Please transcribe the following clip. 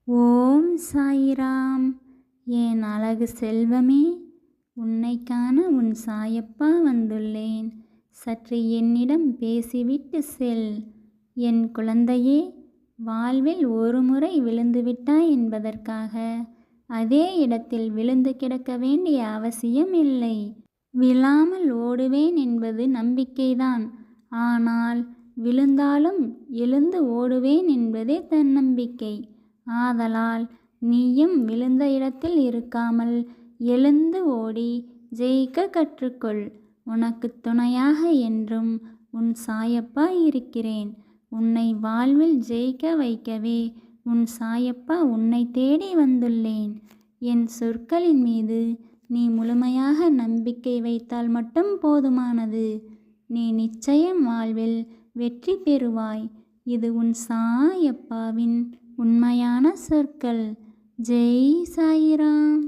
ஓம் சாயிராம். என் அழகு செல்வமே, உன்னை காண உன் சாயப்பா வந்துள்ளேன். சற்று என்னிடம் பேசிவிட்டு செல். என் குழந்தையே, வாழ்வில் ஒரு முறை விழுந்துவிட்டாய் என்பதற்காக அதே இடத்தில் விழுந்து கிடக்க வேண்டிய அவசியம் இல்லை. விழாமல் ஓடுவேன் என்பது நம்பிக்கைதான். ஆனால் விழுந்தாலும் எழுந்து ஓடுவேன் என்பதே தன்னம்பிக்கை. ஆதலால் நீயும் விழுந்த இடத்தில் இருக்காமல் எழுந்து ஓடி ஜெயிக்க கற்றுக்கொள். உனக்கு துணையாக என்றும் உன் சாயப்பா இருக்கிறேன். உன்னை வாழ்வில் ஜெயிக்க வைக்கவே உன் சாயப்பா உன்னை தேடி வந்துள்ளேன். என் சொற்களின் மீது நீ முழுமையாக நம்பிக்கை வைத்தால் மட்டும் போதுமானது. நீ நிச்சயம் வாழ்வில் வெற்றி பெறுவாய். இது உன் சாயப்பாவின் உண்மையான சொற்கள். ஜெய் சாயிராம்.